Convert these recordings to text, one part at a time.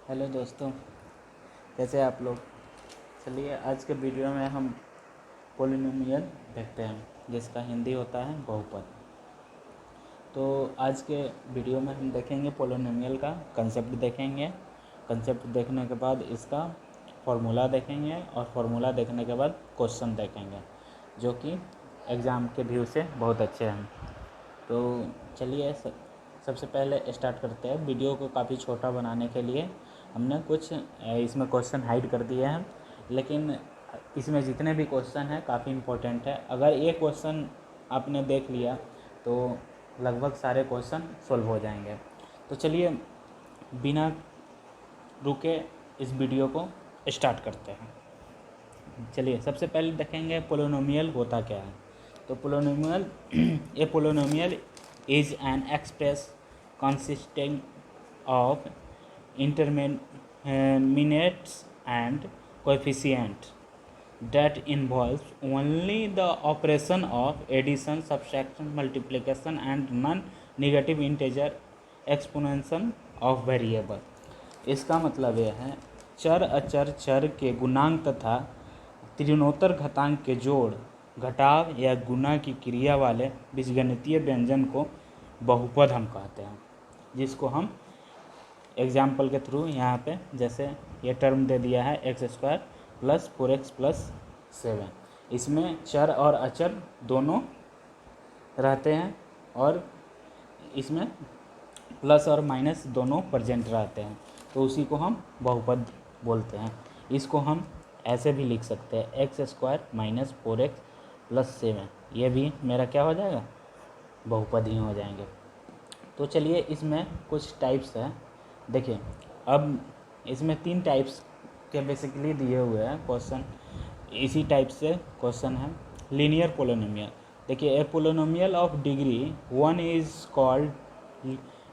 Hello दोस्तों, कैसे हैं आप लोग। चलिए आज के वीडियो में हम पोलिनोमियल देखते हैं जिसका हिंदी होता है बहुपद। तो आज के वीडियो में हम देखेंगे पोलिनोमियल का कंसेप्ट देखेंगे। कंसेप्ट देखने के बाद इसका फॉर्मूला देखेंगे और फॉर्मूला देखने के बाद क्वेश्चन देखेंगे जो कि एग्ज़ाम के व्यू से बहुत अच्छे हैं। तो चलिए सबसे पहले स्टार्ट करते हैं। वीडियो को काफ़ी छोटा बनाने के लिए हमने कुछ इसमें क्वेश्चन हाइड कर दिए हैं, लेकिन इसमें जितने भी क्वेश्चन हैं काफ़ी इम्पोर्टेंट है। अगर ये क्वेश्चन आपने देख लिया तो लगभग सारे क्वेश्चन सॉल्व हो जाएंगे। तो चलिए बिना रुके इस वीडियो को स्टार्ट करते हैं। चलिए सबसे पहले देखेंगे पोलिनोमियल होता क्या है। तो polynomial A polynomial is an express consisting of interminates and coefficient that involves only the operation of addition, subtraction, multiplication and non-negative integer exponential of variable। इसका मतलब यह है चर अचर चर के गुणांक तथा त्रिनोत्तर घातांक के जोड़, घटाव या गुणा की क्रिया वाले बीजगणितीय व्यंजन को बहुपद हम कहते हैं, जिसको हम एग्जाम्पल के थ्रू यहाँ पे जैसे ये टर्म दे दिया है x² + 4x + 7। इसमें चर और अचर दोनों रहते हैं और इसमें प्लस और माइनस दोनों प्रेजेंट रहते हैं, तो उसी को हम बहुपद बोलते हैं। इसको हम ऐसे भी लिख सकते हैं x² - 4x + 7। ये भी मेरा क्या हो जाएगा, बहुपद ही हो जाएंगे। तो चलिए इसमें कुछ टाइप्स हैं। देखिए अब इसमें 3 टाइप्स के बेसिकली दिए हुए हैं क्वेश्चन। इसी टाइप से क्वेश्चन है लीनियर पोलिनोमियल। देखिए a polynomial of degree 1 is called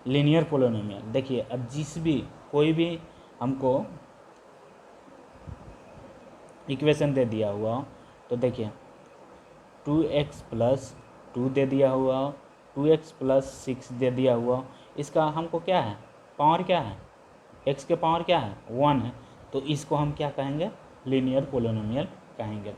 linear polynomial. देखिए अब कोई भी हमको इक्वेशन दे दिया हुआ हो, तो देखिए 2x + 2 दे दिया हुआ हो, 2x + 6 दे दिया हुआ, इसका हमको क्या है, पावर क्या है, x के पावर क्या है 1 है, तो इसको हम क्या कहेंगे, लीनियर पोलिनोमियल कहेंगे।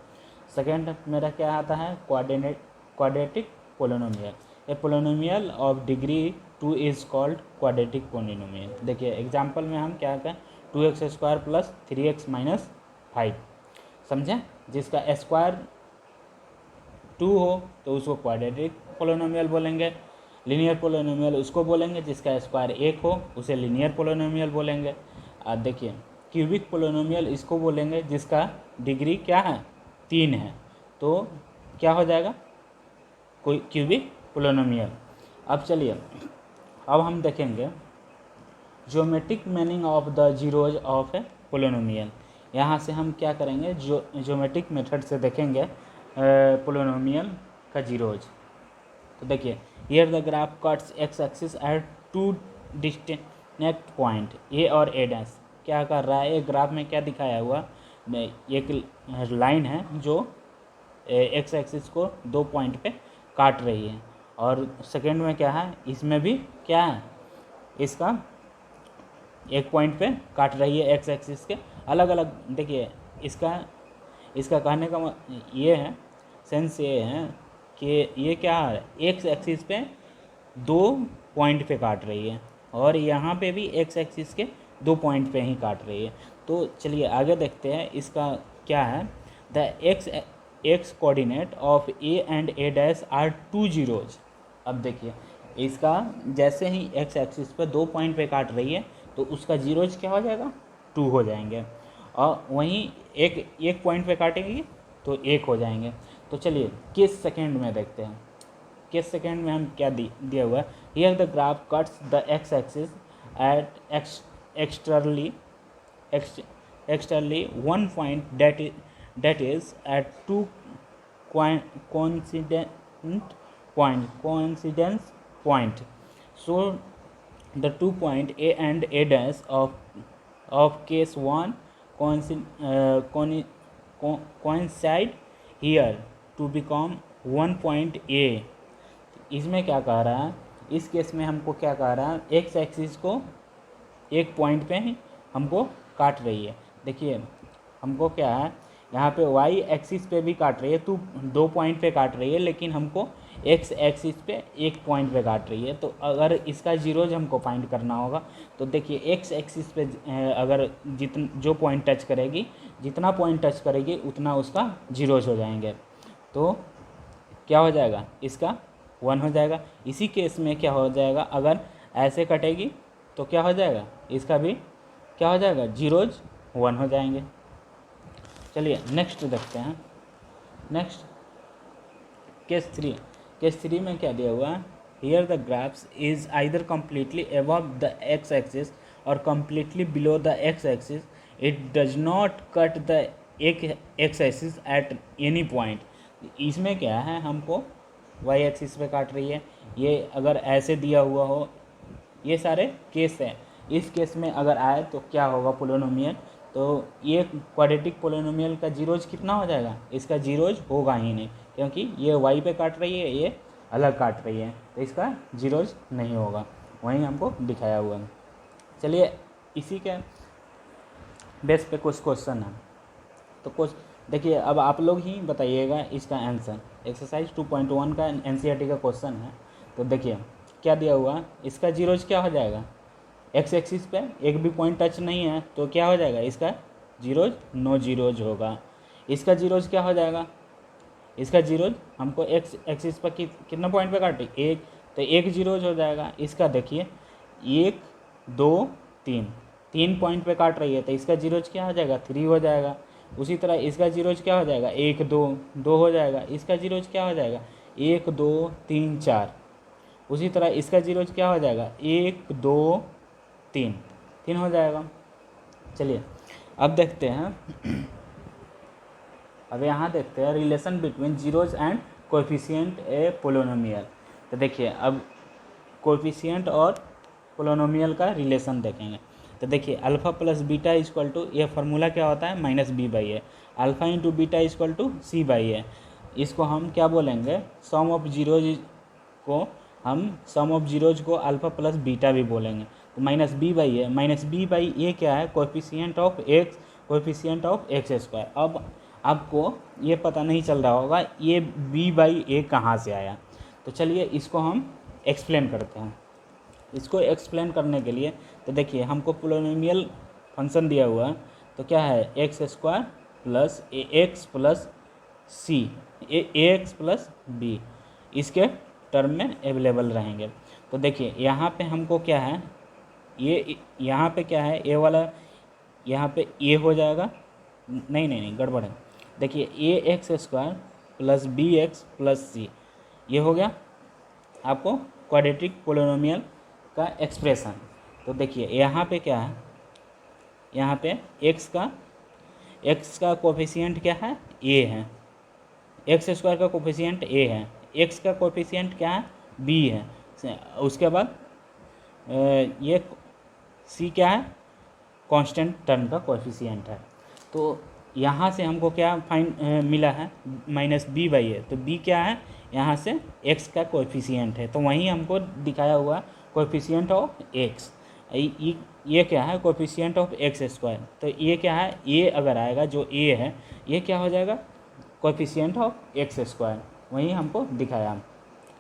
सेकेंड मेरा क्या आता है, quadratic polynomial. A polynomial of degree 2 is called quadratic polynomial. देखिए एग्जाम्पल में हम क्या कहें, 2x² + 3x - 5 समझें, जिसका स्क्वायर 2 हो तो उसको क्वाड्रेटिक पोलिनोमियल बोलेंगे। लीनियर पोलिनोमियल उसको बोलेंगे जिसका स्क्वायर 1 हो, उसे लीनियर पोलिनोमियल बोलेंगे। अब देखिए क्यूबिक पोलिनोमियल इसको बोलेंगे जिसका डिग्री क्या है, 3 है, तो क्या हो जाएगा, कोई क्यूबिक पोलिनोमियल। अब चलिए अब हम देखेंगे geometric meaning of the zeros of A polynomial. यहाँ से हम क्या करेंगे, ज्योमेट्रिक मेथड से देखेंगे पोलिनोमियल का जीरोज। तो देखिए here the graph cuts x axis at 2 distinct point a और a'। क्या कर रहा है, एक ग्राफ में क्या दिखाया हुआ, एक लाइन है जो x एक्सिस को 2 पॉइंट पे काट रही है, और सेकेंड में क्या है, इसमें भी क्या है, इसका एक पॉइंट पे काट रही है x एक्सिस के अलग अलग। देखिए इसका कहने का ये है, सेंस ये है कि ये क्या है, x एक्सिस पे 2 पॉइंट पे काट रही है और यहाँ पे भी x एक्सिस के 2 पॉइंट पे ही काट रही है। तो चलिए आगे देखते हैं इसका क्या है, the x coordinate of a and a' are 2 zeros. अब देखिए इसका जैसे ही x एक्सिस पे 2 पॉइंट पे काट रही है तो उसका जीरोज क्या हो जाएगा, 2 हो जाएंगे, और वहीं एक पॉइंट पे काटेंगे तो 1 हो जाएंगे। तो चलिए किस सेकेंड में देखते हैं, किस सेकेंड में हम क्या दिया हुआ है, here the graph cuts the x axis at externally 1 point that is at 2 coincidence point. So the 2 point a and a' of case 1 coincide here to become 1 point a। इसमें क्या कह रहा है, इस केस में हमको क्या कह रहा है, एक्स एक्सिस को एक पॉइंट पे ही हमको काट रही है। देखिए हमको क्या है, यहाँ पे वाई एक्सिस पे भी काट रही है, तो 2 पॉइंट पे काट रही है, लेकिन हमको एक्स एक्सिस पे 1 पॉइंट पे काट रही है। तो अगर इसका जीरोज हमको फाइंड करना होगा तो देखिए एक्स एक्सिस पे अगर जो पॉइंट टच करेगी, जितना पॉइंट टच करेगी उतना उसका जीरोज हो जाएंगे। तो क्या हो जाएगा, इसका 1 हो जाएगा। इसी केस में क्या हो जाएगा, अगर ऐसे कटेगी तो क्या हो जाएगा, इसका भी क्या हो जाएगा, जीरोज 1 हो जाएंगे। चलिए नेक्स्ट देखते हैं। नेक्स्ट केस थ्री में क्या दिया हुआ है, here the graphs is either completely above the x axis और completely below the x axis, it does not cut the x axis at any point. इसमें क्या है, हमको वाई एक्सिस पे काट रही है, ये अगर ऐसे दिया हुआ हो, ये सारे केस हैं। इस केस में अगर आए तो क्या होगा पोलिनोमियल, तो ये क्वाड्रेटिक पोलिनोमियल का जीरोज कितना हो जाएगा, इसका जीरोज होगा ही नहीं, क्योंकि ये वाई पे काट रही है, ये अलग काट रही है, तो इसका जीरोज नहीं होगा। वहीं हमको दिखाया हुआ है। चलिए इसी के बेस पे कुछ क्वेश्चन है, तो कुछ देखिए, अब आप लोग ही बताइएगा इसका आंसर। एक्सरसाइज 2.1 का एनसीईआरटी का क्वेश्चन है। तो देखिए क्या दिया हुआ, इसका जीरोज क्या हो जाएगा, एक्स एक्सिस पे एक भी पॉइंट टच नहीं है, तो क्या हो जाएगा, इसका जीरोज नो जीरोज होगा। इसका जीरोज क्या हो जाएगा, इसका जीरोज हमको एक्स एक्सिस पर कितना पॉइंट पे काटे, एक, तो एक जीरोज हो जाएगा। इसका देखिए 1 2 3 पॉइंट पे काट रही है, तो इसका जीरोज क्या हो जाएगा, 3 हो जाएगा। उसी तरह इसका जीरोज क्या हो जाएगा, 1 2 हो जाएगा। इसका जीरोज क्या हो जाएगा, 1 2 3 4। उसी तरह इसका जीरोज क्या हो जाएगा, 1 2 3 हो जाएगा। चलिए अब देखते हैं, अब यहाँ देखते हैं relation between zeros and coefficient A polynomial. तो देखिए अब कोएफिशिएंट और पोलिनोमियल का रिलेशन देखेंगे। तो देखिए alpha plus beta equal to, ये फार्मूला क्या होता है, minus b by a. Alpha into beta equal to c by a. इसको हम क्या बोलेंगे, सम ऑफ जीरोज को हम सम ऑफ जीरोज को अल्फ़ा प्लस बीटा भी बोलेंगे। तो minus b by a, minus b by a क्या है, कोएफिशिएंट ऑफ एक्स स्क्वायर। अब आपको ये पता नहीं चल रहा होगा ये बी बाई ए कहाँ से आया, तो चलिए इसको हम एक्सप्लेन करते हैं। इसको एक्सप्लेन करने के लिए तो देखिए हमको पोलिनोमियल फंक्शन दिया हुआ है, तो क्या है, एक्स स्क्वायर प्लस ए एक्स प्लस सी, ए एक्स प्लस बी, इसके टर्म में अवेलेबल रहेंगे। तो देखिए यहाँ पे हमको क्या है, ये यहाँ पे क्या है, ए वाला यहाँ पे ए हो जाएगा, नहीं गड़बड़ है। देखिए a x square plus b x plus c, ये हो गया आपको क्वाड्रेटिक पोलिनोमियल का एक्सप्रेशन। तो देखिए यहाँ पे क्या है, यहाँ पे एक्स का कोफिशिएंट क्या है, ए है। एक्स स्क्वायर का कोफिशिएंट ए है, एक्स का कोफिशिएंट क्या है, बी है। उसके बाद ये सी क्या है, कांस्टेंट टर्म का कोफिशिएंट है। तो यहाँ से हमको क्या मिला है, माइनस बी बाई ए। तो बी क्या है, यहाँ से एक्स का कोएफिशिएंट है, तो वहीं हमको दिखाया हुआ कोएफिशिएंट ऑफ एक्स। ये क्या है, कोएफिशिएंट ऑफ एक्स स्क्वायर। तो ये क्या है, ए अगर आएगा, जो ए है ये क्या हो जाएगा, कोएफिशिएंट ऑफ एक्स स्क्वायर, वहीं हमको दिखाया।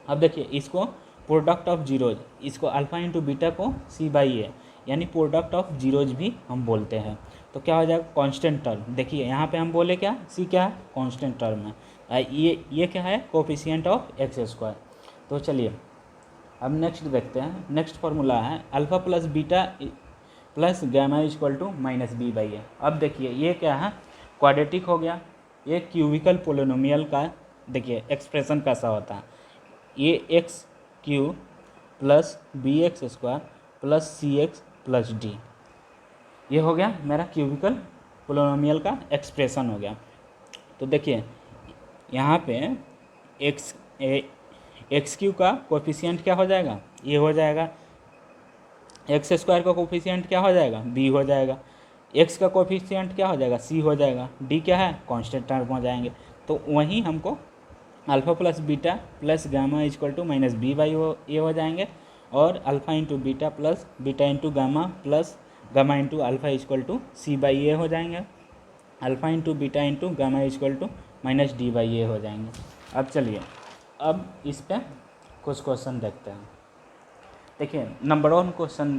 अब देखिए इसको प्रोडक्ट ऑफ जीरोज, इसको अल्फ़ा इंटू बीटा को सी बाई ए, यानी प्रोडक्ट ऑफ जीरोज भी हम बोलते हैं। तो क्या हो जाएगा, कांस्टेंट टर्म। देखिए यहाँ पे हम बोले क्या, सी क्या है, कांस्टेंट टर्म है। ये क्या है, कोफिशिएंट ऑफ एक्स स्क्वायर। तो चलिए अब नेक्स्ट देखते हैं। नेक्स्ट फार्मूला है alpha plus beta plus gamma equal to minus b by a. अब देखिए ये क्या है, क्वाड्रेटिक हो गया। ये क्यूबिकल पोलिनोमियल का देखिए एक्सप्रेशन कैसा होता है, ये x Q plus b x square plus c x plus d, ये हो गया मेरा क्यूबिकल पोलिनोमियल का एक्सप्रेशन हो गया। तो देखिए यहाँ पे एक्स क्यू का कोफिशिएंट क्या हो जाएगा, ये हो जाएगा। एक्स स्क्वायर का कोफिशिएंट क्या हो जाएगा, बी हो जाएगा। एक्स का कोफिशिएंट क्या हो जाएगा, सी हो जाएगा। डी क्या है, कांस्टेंट टर्म हो जाएंगे। तो वहीं हमको alpha plus beta plus gamma equal to minus b by a हो जाएंगे, और alpha into beta plus beta into gamma plus gamma into alpha equal to c by a हो जाएंगे, alpha into beta into gamma equal to minus d by a हो जाएंगे। अब चलिए अब इस पर कुछ क्वेश्चन देखते हैं। देखिए नंबर 1 क्वेश्चन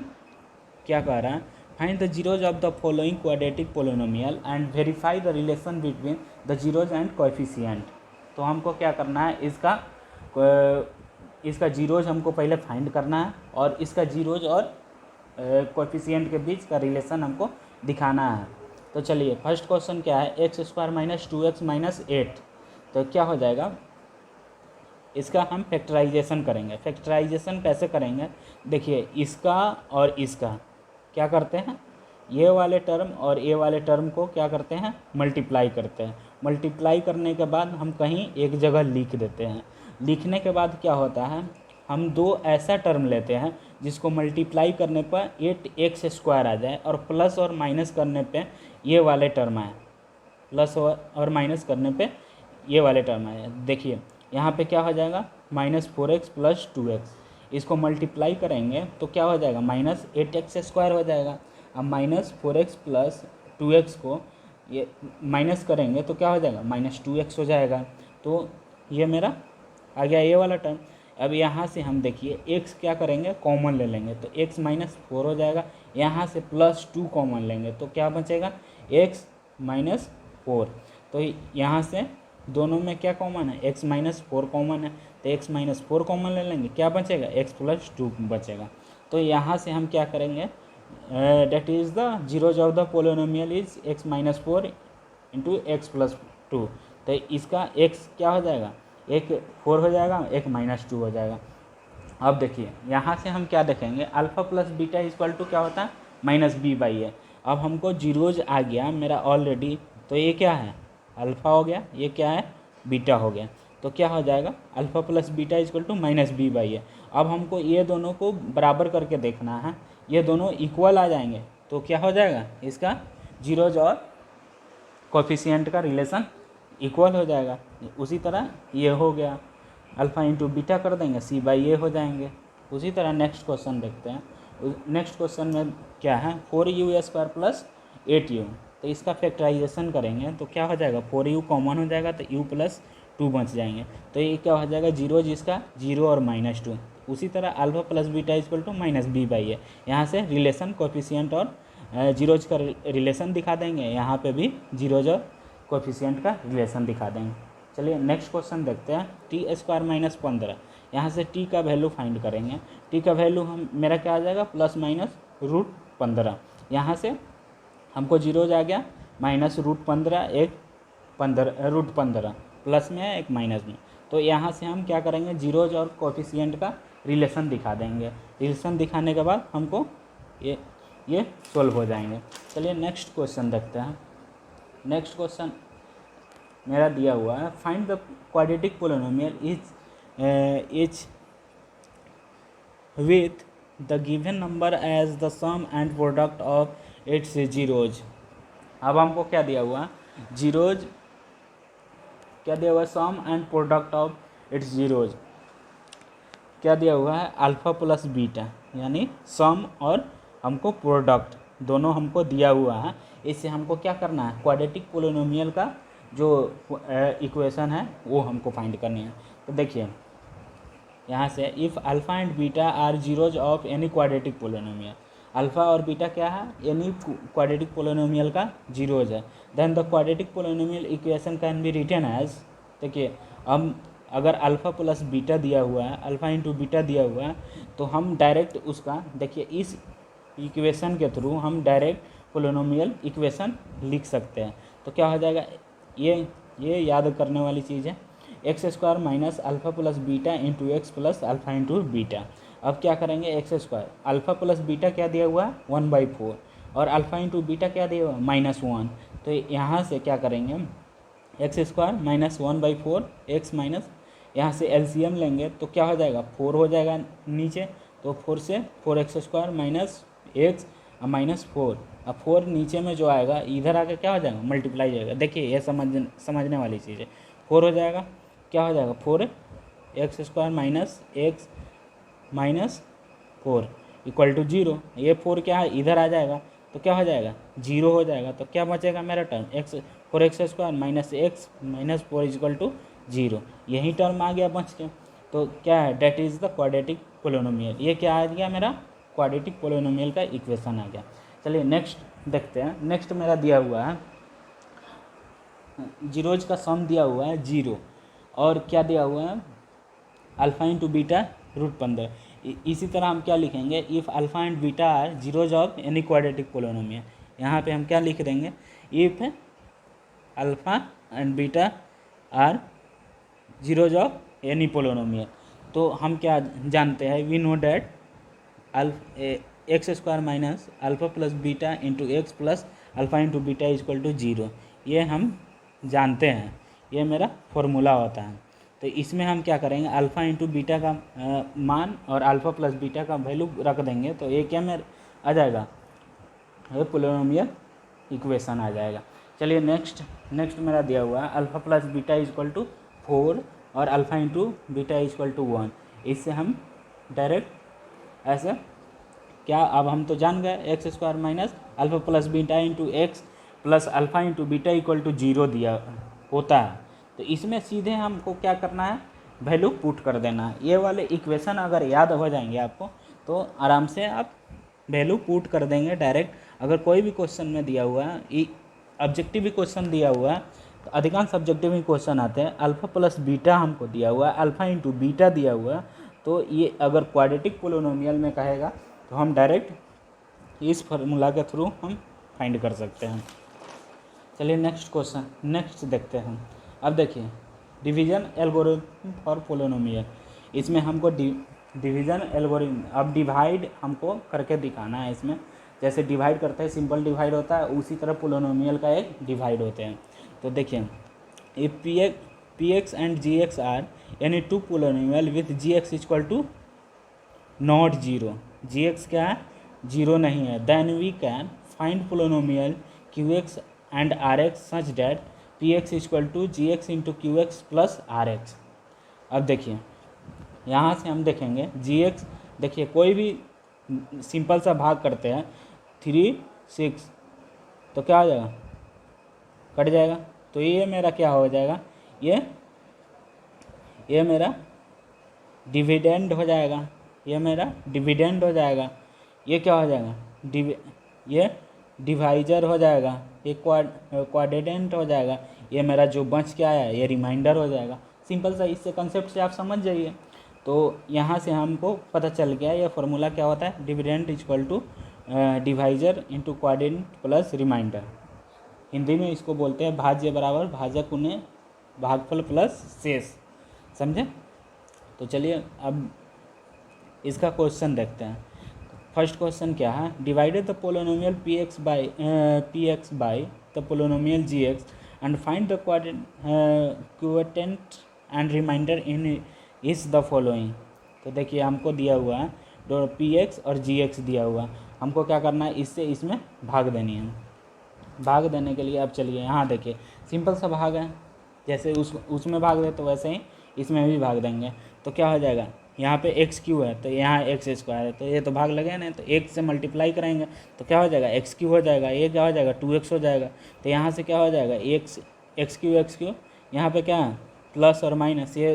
क्या कह रहा है, find the zeros of the following quadratic polynomial and verify the relation between the zeros and coefficient. तो हमको क्या करना है, इसका जीरोज हमको पहले फाइंड करना है और इसका जीरोज और कोएफिशिएंट के बीच का रिलेशन हमको दिखाना है। तो चलिए फर्स्ट क्वेश्चन क्या है, x square minus 2x minus 8। तो क्या हो जाएगा, इसका हम फैक्टराइजेशन करेंगे। फैक्टराइजेशन कैसे करेंगे, देखिए इसका और इसका क्या करते हैं, ये वाले टर्म और ये वाले टर्म को क्या करते हैं, मल्टीप्लाई करते हैं। मल्टीप्लाई करने के बाद हम कहीं एक जगह लिख देते हैं। लिखने के बाद क्या होता है, हम दो ऐसा टर्म लेते हैं जिसको मल्टीप्लाई करने पर 8x स्क्वायर आ जाए और प्लस और माइनस करने पे ये वाले टर्म आए, प्लस और माइनस करने पे ये वाले टर्म आए। देखिए यहाँ पे क्या हो जाएगा, -4x प्लस 2x। इसको मल्टीप्लाई करेंगे तो क्या हो जाएगा, -8x स्क्वायर हो जाएगा। अब -4x प्लस 2x को ये माइनस करेंगे तो क्या हो जाएगा, -2x हो जाएगा। तो ये मेरा आ गया ये वाला टर्म। अब यहाँ से हम देखिए x क्या करेंगे, कॉमन ले लेंगे तो x -4 हो जाएगा। यहाँ से +2 कॉमन लेंगे तो क्या बचेगा, x -4। तो यहाँ से दोनों में क्या कॉमन है, x -4 कॉमन है तो x -4 कॉमन ले लेंगे, क्या बचेगा, x + 2 बचेगा। तो यहाँ से हम क्या करेंगे, that is the zeros of the polynomial is x -4 into x + 2। तो इसका x क्या हो जाएगा, एक 4 हो जाएगा, एक -2 हो जाएगा। अब देखिए यहाँ से हम क्या देखेंगे, alpha plus beta equal to क्या होता है, -b/a। अब हमको जीरोज आ गया मेरा ऑलरेडी, तो ये क्या है, अल्फ़ा हो गया, ये क्या है, बीटा हो गया। तो क्या हो जाएगा, alpha plus beta equal to -b/a। अब हमको ये दोनों को बराबर करके देखना है, ये दोनों इक्वल आ जाएंगे तो क्या हो जाएगा, इसका जीरोज और कोएफिशिएंट का रिलेशन इक्वल हो जाएगा। उसी तरह ये हो गया, अल्फ़ा इंटू बीटा कर देंगे, c/a हो जाएंगे। उसी तरह नेक्स्ट क्वेश्चन देखते हैं। नेक्स्ट क्वेश्चन में क्या है, 4u² प्लस 8u। तो इसका फैक्टराइजेशन करेंगे तो क्या हो जाएगा, 4u कॉमन हो जाएगा तो u + 2 बच जाएंगे। तो ये क्या हो जाएगा, जीरो जिसका 0 और -2। उसी तरह alpha plus beta equal to -b/a। यहाँ से रिलेशन कोएफिशिएंट और जीरोज का रिलेशन दिखा देंगे, यहाँ पे भी जीरोज और कोएफिशिएंट का रिलेशन दिखा देंगे। चलिए नेक्स्ट क्वेश्चन देखते हैं, t² - 15। यहाँ से t का वैल्यू फाइंड करेंगे। t का वैल्यू हम मेरा क्या आ जाएगा, ±√15। यहाँ से हमको जीरोज आ गया, -√15, एक √15, प्लस में है एक माइनस में। तो यहाँ से हम क्या करेंगे, जीरोज और कोएफिशिएंट का रिलेशन दिखा देंगे। रिलेशन दिखाने के बाद हमको ये सोल्व हो जाएंगे। चलिए नेक्स्ट क्वेश्चन देखते हैं। नेक्स्ट क्वेश्चन मेरा दिया हुआ है, find the quadratic polynomial is with the given number as the sum and product of its zeros. अब हमको क्या दिया हुआ है, जीरोज क्या दिया हुआ है, sum and product of its zeros. क्या दिया हुआ है, अल्फ़ा प्लस बीटा, यानी सम और हमको प्रोडक्ट दोनों हमको दिया हुआ है। इससे हमको क्या करना है, क्वाड्रेटिक पोलिनोमियल का जो इक्वेशन है वो हमको फाइंड करनी है। तो देखिए यहाँ से, if alpha and beta are zeros of any quadratic polynomial, alpha और बीटा क्या है, एनी क्वाड्रेटिक पोलिनोमियल का जीरोज है, then the quadratic polynomial equation can be written as. देखिए हम अगर अल्फ़ा प्लस बीटा दिया हुआ है, अल्फ़ा इंटू बीटा दिया हुआ है, तो हम डायरेक्ट उसका, देखिए इस इक्वेशन के थ्रू हम डायरेक्ट पोलिनोमियल इक्वेशन लिख सकते हैं। तो क्या हो जाएगा, ये याद करने वाली चीज़ है, x² - alpha plus beta into x plus alpha into beta. अब क्या करेंगे, x², अल्फ़ा प्लस बीटा क्या दिया हुआ है, 1/4, और अल्फ़ा इंटू बीटा क्या दिया हुआ है, -1। तो यहाँ से क्या करेंगे, x² - 1/4 x माइनस, यहाँ से एलसीएम लेंगे तो क्या हो जाएगा, 4 हो जाएगा नीचे, तो 4 से 4x² माइनस x -4। अब 4 नीचे में जो आएगा इधर आके क्या हो जाएगा, मल्टीप्लाई जाएगा। देखिए ये समझने वाली चीज़ है। 4 हो जाएगा, क्या हो जाएगा, 4x² minus x -4 equal to 0। ये 4 क्या है, इधर आ जाएगा तो क्या हो जाएगा, 0 हो जाएगा। तो क्या बचेगा मेरा term, x 4x² minus x minus 4 is equal to 0, यही टर्म आ गया बच के। तो क्या है, that is the quadratic polynomial. ये क्या आ गया मेरा, क्वाड्रेटिक पोलिनोमियल का इक्वेशन आ गया। चलिए नेक्स्ट देखते हैं। नेक्स्ट मेरा दिया हुआ है जीरोज का सम दिया हुआ है 0, और क्या दिया हुआ है, अल्फा इंटू बीटा √15। इसी तरह हम क्या लिखेंगे, if alpha and beta are zeros of any quadratic polynomial. यहाँ पे हम क्या लिख देंगे, if alpha and beta are zeros of any polynomial. तो हम क्या जानते हैं, we know that x² minus alpha plus beta into x plus alpha into beta is equal to 0, ये हम जानते हैं, ये मेरा फॉर्मूला होता है। तो इसमें हम क्या करेंगे, अल्फ़ा इंटू बीटा का मान और अल्फ़ा प्लस बीटा का वैल्यू रख देंगे, तो ये क्या में आ जाएगा, ये पोलिनोमियल इक्वेशन आ जाएगा। चलिए नेक्स्ट मेरा दिया हुआ है alpha plus beta is equal to 4 और alpha into beta is equal to 1। इससे हम डायरेक्ट ऐसे क्या, अब हम तो जान गए x² minus alpha plus beta into x plus alpha into beta equal to 0 दिया होता है। तो इसमें सीधे हमको क्या करना है, वैल्यू पुट कर देना है। ये वाले इक्वेशन अगर याद हो जाएंगे आपको तो आराम से आप वैल्यू पुट कर देंगे डायरेक्ट। अगर कोई भी क्वेश्चन में दिया हुआ है, ऑब्जेक्टिव भी क्वेश्चन दिया हुआ है, तो अधिकांश ऑब्जेक्टिव ही क्वेश्चन आते हैं, अल्फ़ा प्लस बीटा हमको दिया हुआ है, अल्फ़ा इंटू बीटा दिया हुआ है, तो ये अगर क्वाड्रेटिक पोलिनोमियल में कहेगा तो हम डायरेक्ट इस फार्मूला के थ्रू हम फाइंड कर सकते हैं। चलिए नेक्स्ट क्वेश्चन, नेक्स्ट देखते हैं। अब देखिए डिवीज़न एल्गोरिथम फॉर पोलिनोमियल। इसमें हमको डिवीज़न एल्गोरिथम, अब डिवाइड हमको करके दिखाना है। इसमें जैसे डिवाइड करते हैं, सिंपल डिवाइड होता है, उसी तरह पोलिनोमियल का एक डिवाइड होते हैं। तो देखिए if p x and g x are any two polynomial with g x equal to not 0, g x क्या है, 0 नहीं है, then we can find polynomial q x and r x such that p x equal to g x into q x plus r x. अब देखिए यहाँ से हम देखेंगे जी एक्स, देखिए कोई भी सिंपल सा भाग करते हैं 3 6, तो क्या हो जाएगा, कट जाएगा। तो ये मेरा क्या हो जाएगा, ये मेरा डिविडेंड हो जाएगा, ये मेरा डिविडेंड हो जाएगा। ये क्या हो जाएगा, ये डिवाइजर हो जाएगा, ये क्वाड्रेंट हो जाएगा। ये मेरा जो बच के आया ये रिमाइंडर हो जाएगा। सिंपल सा, इससे कंसेप्ट से आप समझ जाइए। तो यहाँ से हमको पता चल गया ये फार्मूला क्या होता है, dividend equal to divisor into quadrant plus reminder. Hindi में इसको बोलते हैं भाज्य बराबर भाजक उन्हें भागफल प्लस शेष, समझे। तो चलिए अब इसका क्वेश्चन देखते हैं। फर्स्ट क्वेश्चन क्या है, divided the polynomial p x by the polynomial g x and find the quotient and reminder in is the following. तो देखिए हमको दिया हुआ है दो पी एक्स और जी एक्स दिया हुआ है, हमको क्या करना है, इससे इसमें भाग देनी है। भाग देने के लिए अब चलिए यहाँ देखिए सिंपल सा भाग है, जैसे उसमें भाग दे तो वैसे ही इसमें भी भाग देंगे। तो क्या हो जाएगा, यहाँ पे एक्स क्यू है तो यहाँ x² है, तो ये तो भाग लगे ना, तो एक से मल्टीप्लाई करेंगे तो क्या हो जाएगा, एक्स क्यू हो जाएगा, ये क्या हो जाएगा 2x हो जाएगा। तो यहाँ से क्या हो जाएगा, एक्स क्यू यहाँ पे क्या है प्लस और माइनस, ये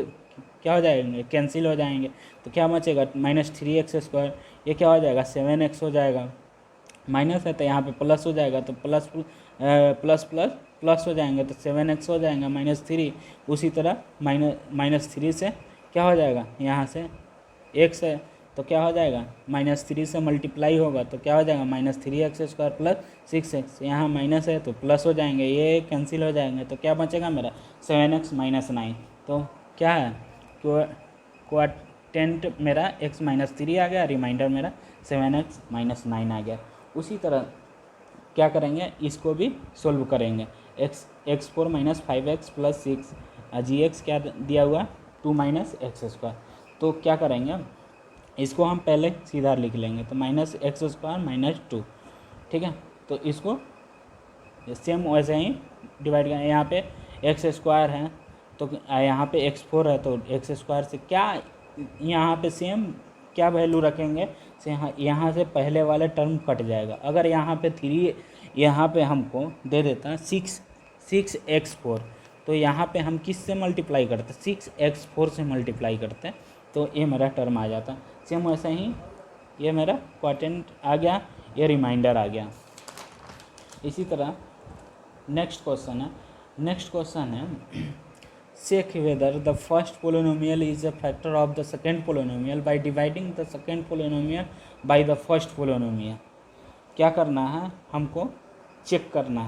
क्या हो जाएंगे, कैंसिल हो जाएंगे। तो क्या बचेगा -3x², ये क्या हो जाएगा 7x हो जाएगा। माइनस है तो यहाँ पे प्लस हो जाएगा, तो प्लस प्लस प्लस प्लस हो जाएंगे तो 7x हो जाएगा -3। उसी तरह -3 से क्या हो जाएगा, यहाँ से x है तो क्या हो जाएगा -3 से मल्टीप्लाई होगा तो क्या हो जाएगा -3x² प्लस 6x। यहाँ माइनस है तो प्लस हो जाएंगे, ये कैंसिल हो जाएंगे, तो क्या बचेगा मेरा 7x - 9। तो क्या है, क्वोटिएंट मेरा x-3 आ गया, रिमाइंडर मेरा 7x - 9 आ गया। उसी तरह क्या करेंगे, इसको भी सोल्व करेंगे। x4 - 5x प्लस 6, जी एक्स क्या दिया हुआ 2 - x²। तो क्या करेंगे, इसको हम पहले सीधा लिख लेंगे, तो -x² - 2, ठीक है। तो इसको सेम वैसे ही डिवाइड करें, यहाँ पे x² है तो यहाँ पे x4 है, तो x² से क्या यहाँ पे सेम क्या वैल्यू रखेंगे, से यहाँ से पहले वाला टर्म कट जाएगा। अगर यहाँ पे 3 यहाँ पे हमको दे देता 6x4, तो यहाँ पे हम किस से मल्टीप्लाई करते, 6x4 से मल्टीप्लाई करते, तो ये मेरा टर्म आ जाता। सेम वैसे ही ये मेरा क्वाटेंट आ गया, ये रिमाइंडर आ गया। इसी तरह नेक्स्ट क्वेश्चन है check whether the first polynomial is a factor of the second polynomial by dividing the second polynomial by the first polynomial। क्या करना है हमको, चेक करना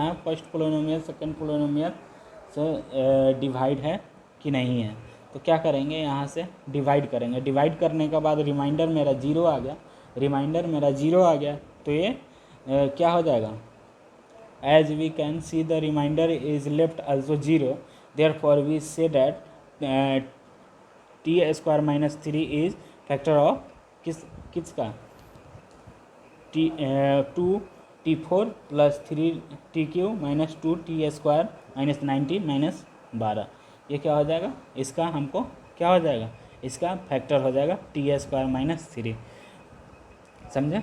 है फर्स्ट पोलिनोमियल सेकंड पोलिनोमियल से डिवाइड है कि नहीं है। तो क्या करेंगे, यहाँ से डिवाइड करेंगे। डिवाइड करने के बाद रिमाइंडर मेरा ज़ीरो आ गया, तो ये क्या हो जाएगा, as we can see the remainder is left also 0, therefore we say that t square minus 3 is factor of किसका 2t4 plus 3t3 minus 2t square minus 90 minus 12। ये क्या हो जाएगा, इसका हमको क्या हो जाएगा, इसका फैक्टर हो जाएगा टी स्क्वायर माइनस 3। समझे,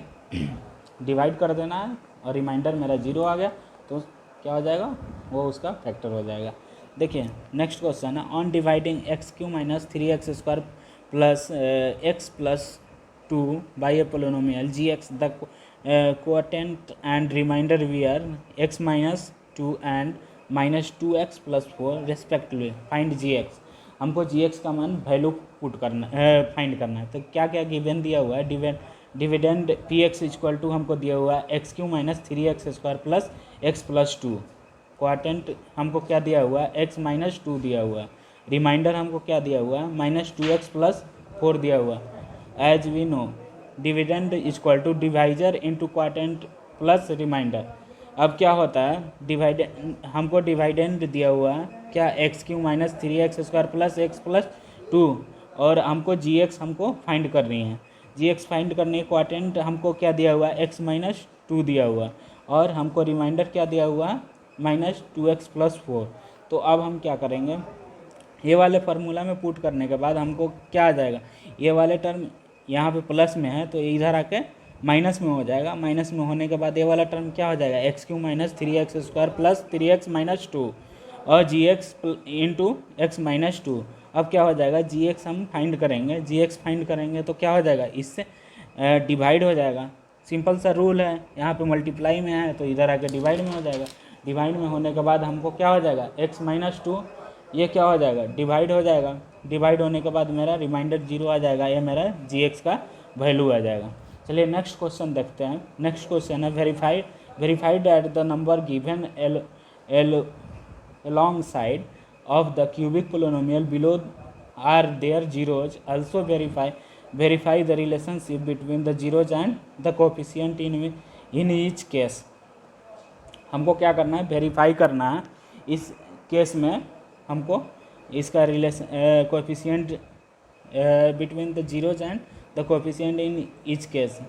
डिवाइड कर देना है और रिमाइंडर मेरा 0 आ गया, तो क्या हो जाएगा, वो उसका फैक्टर हो जाएगा। देखिए नेक्स्ट क्वेश्चन है, on dividing x³ minus 3x square plus x plus 2 by a polynomial gx the quotient and remainder we are x minus 2 and minus 2x plus 4 respectively, find gx। हमको gx का मान value find करना है। तो क्या क्या given दिया हुआ है, डिविडेंड px इक्वल टू हमको दिया हुआ है x³ minus 3x square plus x plus 2। क्वाटेंट हमको क्या दिया हुआ है, x माइनस 2 दिया हुआ है। रिमाइंडर हमको क्या दिया हुआ है, माइनस 2x प्लस 4 दिया हुआ है। As we know dividend equal to divisor into quotient plus reminder. अब क्या होता है, हमको डिवाइडेंड दिया हुआ है क्या, x³ minus 3x square plus x plus 2, और हमको gx हमको फाइंड करनी है। gx फाइंड करने क्वाटेंट हमको क्या दिया हुआ है, x माइनस 2 दिया हुआ है, और हमको रिमाइंडर क्या दिया हुआ है, माइनस 2x प्लस 4। तो अब हम क्या करेंगे, ये वाले फार्मूला में पुट करने के बाद हमको क्या आ जाएगा, ये वाले टर्म यहाँ पे प्लस में है तो इधर आके माइनस में हो जाएगा। माइनस में होने के बाद ये वाला टर्म क्या हो जाएगा, x³ minus 3x square plus 3x minus 2 और gx इंटू x माइनस 2। अब क्या हो जाएगा, gx हम फाइंड करेंगे, तो क्या हो जाएगा, इससे डिवाइड हो जाएगा। सिंपल सा रूल है, यहाँ पे मल्टीप्लाई में है तो इधर आके डिवाइड में हो जाएगा। डिवाइड में होने के बाद हमको क्या हो जाएगा, x माइनस 2, ये क्या हो जाएगा, डिवाइड हो जाएगा। डिवाइड होने के बाद मेरा रिमाइंडर 0 आ जाएगा, ये मेरा gx का वैल्यू आ जाएगा। चलिए नेक्स्ट क्वेश्चन देखते हैं। नेक्स्ट क्वेश्चन है, verified that the number given along side of the cubic polynomial below are their zeros। Also verify the relationship between the zeros and the coefficient in each case। हमको क्या करना है, verify करना है। इस case में हमको इसका relation coefficient between the zeros and the coefficient in each case,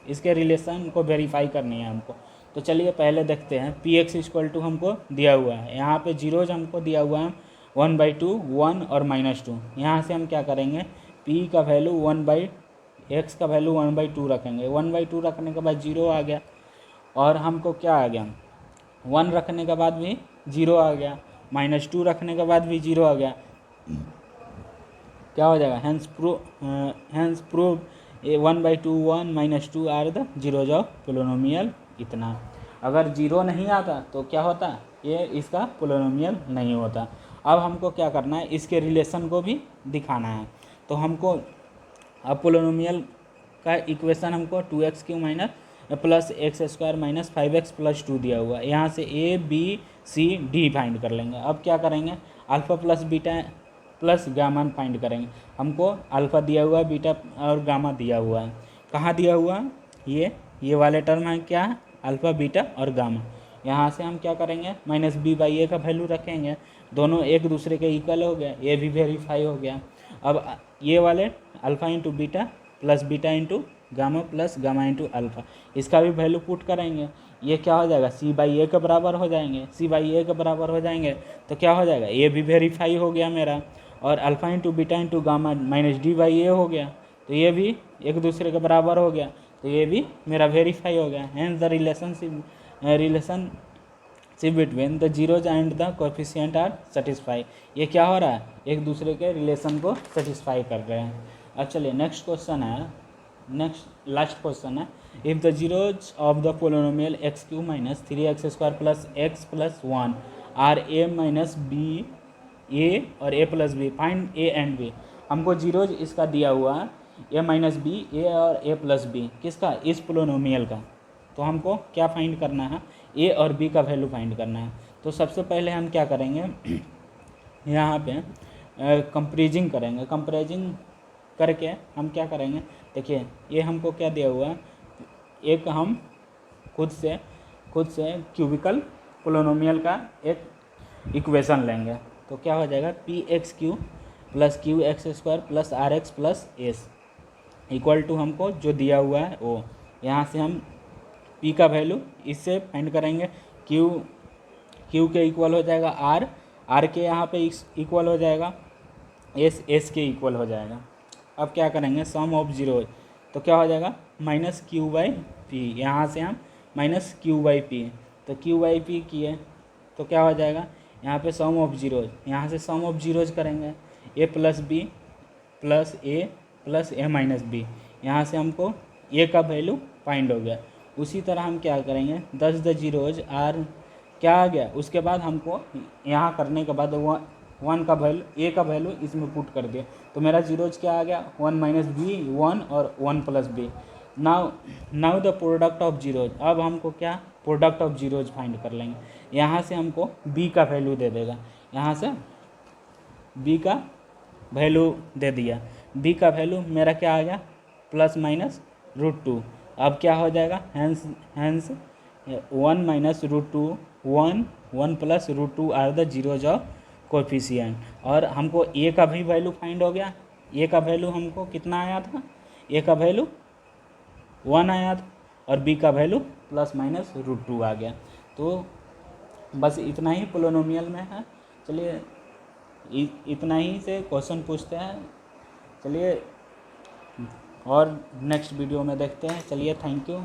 इसके रिलेशन को वेरीफाई करनी है हमको। तो चलिए पहले देखते हैं, px इक्वल टू हमको दिया हुआ है, यहाँ पे जीरोज हमको दिया हुआ है 1/2, 1 और -2। यहाँ से हम क्या करेंगे, p का वैल्यू 1/x का वैल्यू 1/2 रखेंगे। 1/2 रखने के बाद 0 आ गया, और हमको क्या आ गया, 1 रखने के बाद भी 0 आ गया, -2 रखने के बाद भी 0 आ गया। क्या हो जाएगा, hence prove 1/2, 1 -2 are the zeros of polynomial. इतना, अगर 0 नहीं आता तो क्या होता, ये इसका पोलिनोमियल नहीं होता। अब हमको क्या करना है, इसके रिलेशन को भी दिखाना है। तो हमको अब पोलिनोमियल का इक्वेशन हमको 2x³ minus plus x square minus 5x plus 2 दिया हुआ है। यहाँ से a b c d find कर लेंगे। अब क्या करेंगे, alpha plus beta plus gamma find करेंगे। हमको अल्फ़ा दिया हुआ है, बीटा और गामा दिया हुआ है। कहाँ दिया हुआ है, ये वाले टर्म है, क्या है, अल्फ़ा बीटा और गामा। यहाँ से हम क्या करेंगे, -b/a का वैल्यू रखेंगे, दोनों एक दूसरे के इक्वल हो गए, ये भी वेरीफाई हो गया। अब ये वाले alpha into beta plus beta into gamma plus gamma into alpha, इसका भी वैल्यू पुट करेंगे। ये क्या हो जाएगा, c/a के बराबर हो जाएंगे। c/a के बराबर हो जाएंगे तो क्या हो जाएगा, ये भी वेरीफाई हो गया मेरा। और alpha into beta into gamma minus d by a हो गया, तो ये भी एक दूसरे के बराबर हो गया, तो ये भी मेरा वेरीफाई हो गया। Hence the relationship between the zeros and the coefficient are satisfy. ये क्या हो रहा है, एक दूसरे के रिलेशन को सेटिस्फाई कर रहे हैं। अब चलिए नेक्स्ट क्वेश्चन है, नेक्स्ट लास्ट क्वेश्चन है, if the zeros of the polynomial x cube minus 3x² plus x plus 1 are a minus b a और a plus b, find a and b. हमको zeros इसका दिया हुआ है ए minus b, a और a plus B, किसका, इस polynomial का। तो हमको क्या फाइंड करना है, ए और बी का वैल्यू फाइंड करना है। तो सबसे पहले हम क्या करेंगे, यहाँ पे कंपेरिजिंग करेंगे। कंपेरिजिंग करके हम क्या करेंगे, देखिए ये हमको क्या दिया हुआ है, एक हम खुद से क्यूबिकल पोलिनोमियल का एक इक्वेशन लेंगे। तो क्या हो जाएगा, p x Q plus q x square plus r x plus s equal to हमको जो दिया हुआ है वो, यहाँ से हम पी का वैल्यू इससे फाइंड करेंगे, क्यू के इक्वल हो जाएगा आर के यहाँ पे इक्वल हो जाएगा एस के इक्वल हो जाएगा। अब क्या करेंगे, सम ऑफ जीरो, तो क्या हो जाएगा माइनस क्यू बाई पी, यहाँ से हम माइनस क्यू बाई पी, तो क्यू बाई पी किए तो क्या हो जाएगा, यहाँ पे सम ऑफ जीरोज, यहाँ से सम ऑफ जीरोज करेंगे, ए प्लस बी प्लस ए माइनस बी, यहाँ से हमको ए का वैल्यू फाइंड हो गया। उसी तरह हम क्या करेंगे, 10 द जीरोज आर क्या आ गया, उसके बाद हमको यहाँ करने के बाद वन का वैल्यू, ए का वैल्यू इसमें पुट कर दिया, तो मेरा जीरोज क्या आ गया, 1 माइनस बी 1 और 1 plus b. Now the product of zeros, अब हमको क्या प्रोडक्ट ऑफ जीरोज फाइंड कर लेंगे। यहाँ से हमको बी का वैल्यू दे देगा, यहाँ से बी का वैल्यू दे दिया, बी का वैल्यू मेरा क्या आ गया प्लस माइनस √2। अब क्या हो जाएगा, hence 1 minus √2 1 plus √2 are the zeros of coefficient. और हमको ए का भी वैल्यू फाइंड हो गया, ए का वैल्यू हमको कितना आया था, ए का वैल्यू 1 आया था और बी का वैल्यू प्लस माइनस √2 आ गया। तो बस इतना ही पोलिनोमियल में है। चलिए इतना ही से क्वेश्चन पूछते हैं, चलिए और नेक्स्ट वीडियो में देखते हैं। चलिए थैंक यू।